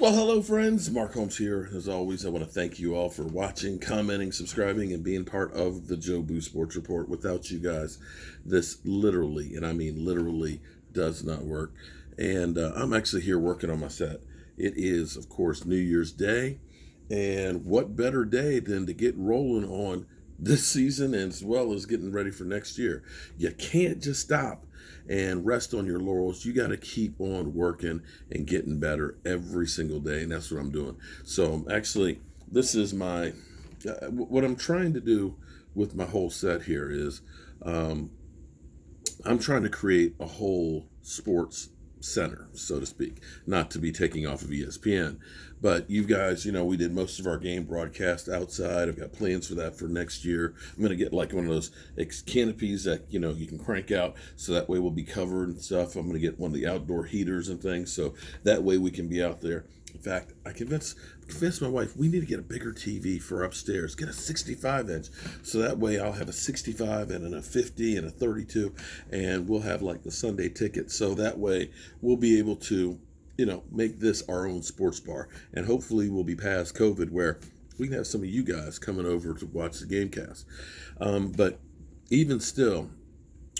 Well, hello, friends. Mark Holmes here. As always, I want to thank you all for watching, commenting, subscribing, and being part of the Joe Boo Sports Report. Without you guys, this literally, and I mean literally, does not work. And I'm actually here working on my set. It is, of course, New Year's Day. And what better day than to get rolling on this season as well as getting ready for next year? You can't just stop and rest on your laurels. You got to keep on working and getting better every single day, and that's what I'm doing. So actually, this is my what I'm trying to do with my whole set here is I'm trying to create a whole sports center, so to speak, not to be taking off of ESPN. But you guys, we did most of our game broadcast outside. I've got plans for that for next year. I'm going to get like one of those canopies that, you can crank out so that way we'll be covered and stuff. I'm going to get one of the outdoor heaters and things so that way we can be out there. In fact, I convinced my wife we need to get a bigger TV for upstairs. Get a 65-inch, so that way I'll have a 65 and a 50 and a 32, and we'll have like the Sunday ticket. So that way we'll be able to, make this our own sports bar, and hopefully we'll be past COVID where we can have some of you guys coming over to watch the Gamecast. But even still,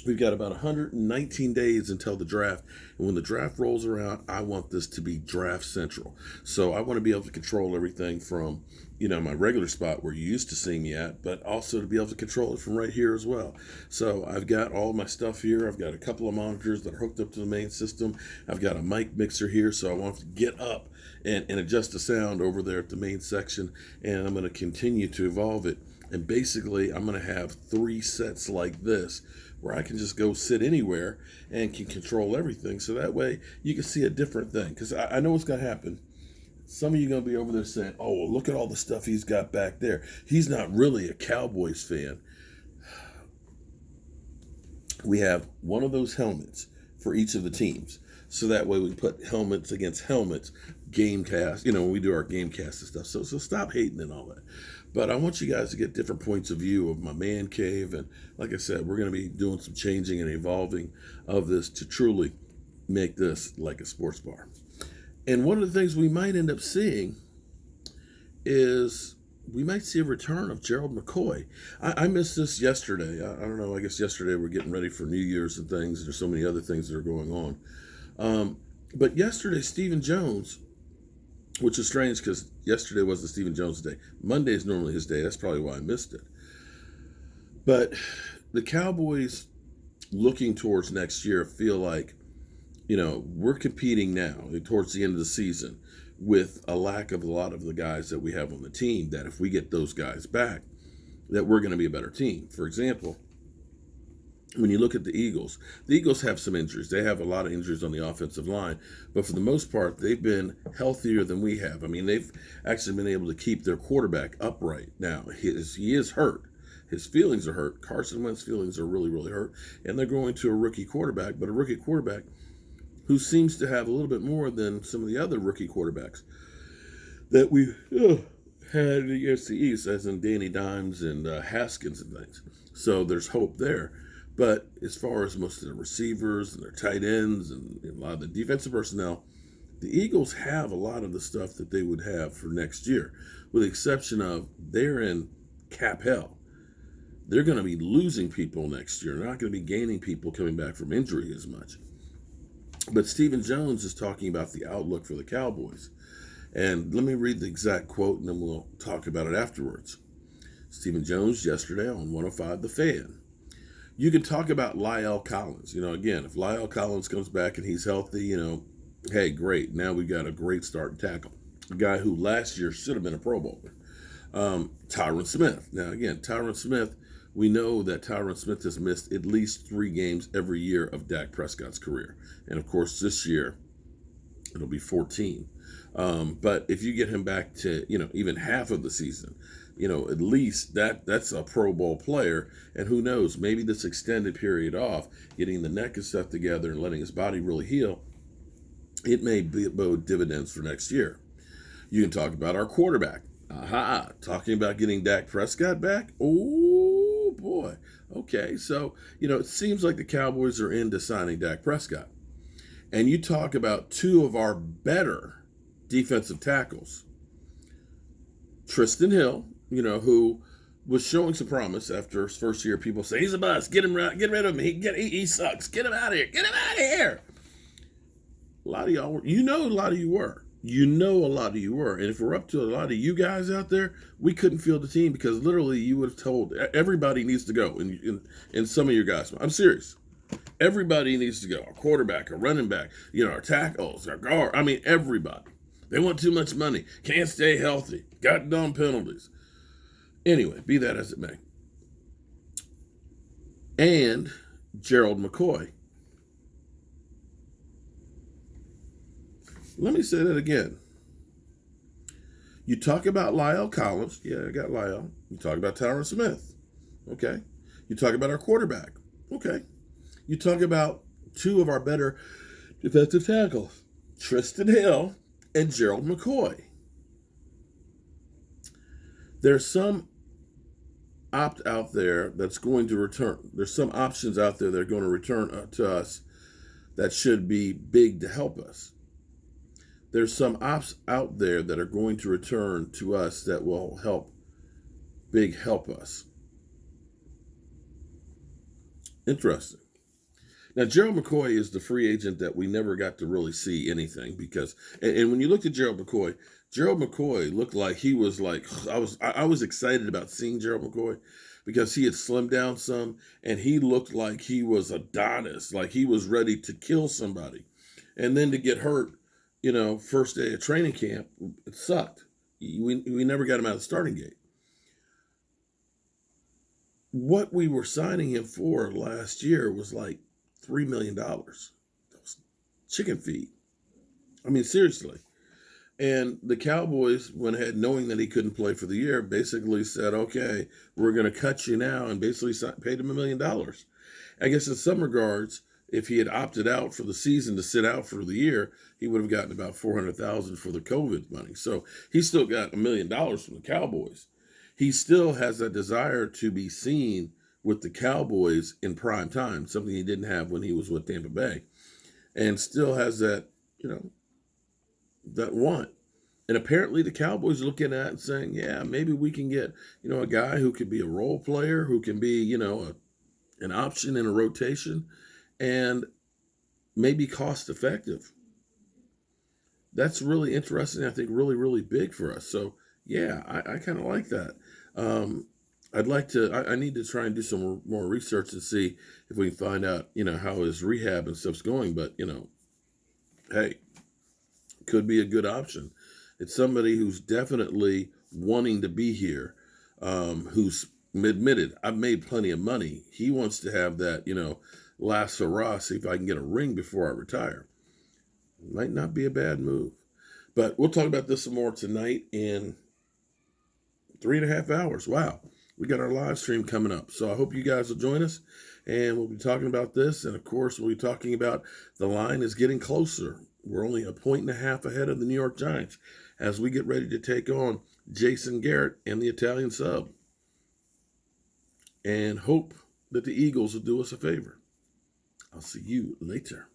we've got about 119 days until the draft. And when the draft rolls around, I want this to be draft central. So I want to be able to control everything from, my regular spot where you used to see me at, but also to be able to control it from right here as well. So I've got all my stuff here. I've got a couple of monitors that are hooked up to the main system. I've got a mic mixer here, so I want to get up and adjust the sound over there at the main section. And I'm going to continue to evolve it. And basically, I'm going to have 3 sets like this where I can just go sit anywhere and can control everything. So that way you can see a different thing. Because I know what's going to happen. Some of you are going to be over there saying, oh, well, look at all the stuff he's got back there. He's not really a Cowboys fan. We have one of those helmets for each of the teams. So that way we can put helmets against helmets, Gamecast, when we do our Gamecast and stuff. So stop hating and all that. But I want you guys to get different points of view of my man cave. And like I said, we're going to be doing some changing and evolving of this to truly make this like a sports bar. And one of the things we might end up seeing is we might see a return of Gerald McCoy. I missed this yesterday. I don't know. I guess yesterday we're getting ready for New Year's and things. There's so many other things that are going on. But yesterday, Stephen Jones, which is strange because yesterday was the Stephen Jones day. Monday is normally his day. That's probably why I missed it. But the Cowboys looking towards next year feel like, we're competing now towards the end of the season with a lack of a lot of the guys that we have on the team, that if we get those guys back, that we're going to be a better team. For example, when you look at the Eagles have some injuries. They have a lot of injuries on the offensive line, but for the most part, they've been healthier than we have. I mean, they've actually been able to keep their quarterback upright. Now, he is hurt. His feelings are hurt. Carson Wentz's feelings are really, really hurt, and they're going to a rookie quarterback, but a rookie quarterback who seems to have a little bit more than some of the other rookie quarterbacks that we had against the East, as in Danny Dimes and Haskins and things. So there's hope there. But as far as most of the receivers and their tight ends and a lot of the defensive personnel, the Eagles have a lot of the stuff that they would have for next year, with the exception of they're in cap hell. They're going to be losing people next year. They're not going to be gaining people coming back from injury as much. But Stephen Jones is talking about the outlook for the Cowboys. And let me read the exact quote, and then we'll talk about it afterwards. Stephen Jones yesterday on 105 The Fan. You can talk about La'el Collins. Again, if La'el Collins comes back and he's healthy, hey, great. Now we've got a great starting tackle. A guy who last year should have been a Pro Bowler. Tyron Smith. Now, again, Tyron Smith, we know that Tyron Smith has missed at least 3 games every year of Dak Prescott's career. And, of course, this year, it'll be 14. But if you get him back to, even half of the season, at least that's a Pro Bowl player. And who knows, maybe this extended period off, getting the neck and stuff together and letting his body really heal, it may bode dividends for next year. You can talk about our quarterback. Talking about getting Dak Prescott back? Oh, boy. Okay, so, it seems like the Cowboys are into signing Dak Prescott. And you talk about 2 of our better defensive tackles. Tristan Hill, who was showing some promise after his first year. People say, he's a bust. Get rid of him. He sucks. Get him out of here. Get him out of here. A lot of y'all were. A lot of you were. A lot of you were. And if we're up to a lot of you guys out there, we couldn't field the team because literally you would have told everybody needs to go in some of your guys. I'm serious. Everybody needs to go. Our quarterback, our running back, our tackles, our guard. I mean, everybody. They want too much money. Can't stay healthy. Got dumb penalties. Anyway, be that as it may. And Gerald McCoy. Let me say that again. You talk about Lyle Collins. Yeah, I got Lyle. You talk about Tyron Smith. Okay. You talk about our quarterback. Okay. You talk about two of our better defensive tackles, Tristan Hill and Gerald McCoy. There's some opt out there that's going to return. There's some options out there that are going to return to us that should be big to help us. There's some ops out there that are going to return to us that will help us. Interesting. Now, Gerald McCoy is the free agent that we never got to really see anything because, and when you looked at Gerald McCoy looked like he was like, I was excited about seeing Gerald McCoy because he had slimmed down some and he looked like he was Adonis, like he was ready to kill somebody. And then to get hurt, first day of training camp, it sucked. We never got him out of the starting gate. What we were signing him for last year was like $3 million. That was chicken feed. I mean, seriously. And the Cowboys went ahead, knowing that he couldn't play for the year, basically said, okay, we're going to cut you now, and basically paid him $1 million. I guess in some regards, if he had opted out for the season to sit out for the year, he would have gotten about $400,000 for the COVID money. So he still got $1 million from the Cowboys. He still has that desire to be seen with the Cowboys in prime time, something he didn't have when he was with Tampa Bay, and still has that, that want. And apparently the Cowboys are looking at it and saying, yeah, maybe we can get, a guy who could be a role player, who can be, an option in a rotation, and maybe cost effective. That's really interesting. I think really, really big for us. So yeah, I kind of like that. I need to try and do some more research and see if we can find out, how his rehab and stuff's going. But, hey, could be a good option. It's somebody who's definitely wanting to be here, who's admitted, I've made plenty of money. He wants to have that, last hurrah, see if I can get a ring before I retire. Might not be a bad move. But we'll talk about this some more tonight in 3.5 hours. Wow. We got our live stream coming up. So I hope you guys will join us. And we'll be talking about this. And, of course, we'll be talking about the line is getting closer. We're only 1.5 points ahead of the New York Giants as we get ready to take on Jason Garrett and the Italian sub. And hope that the Eagles will do us a favor. I'll see you later.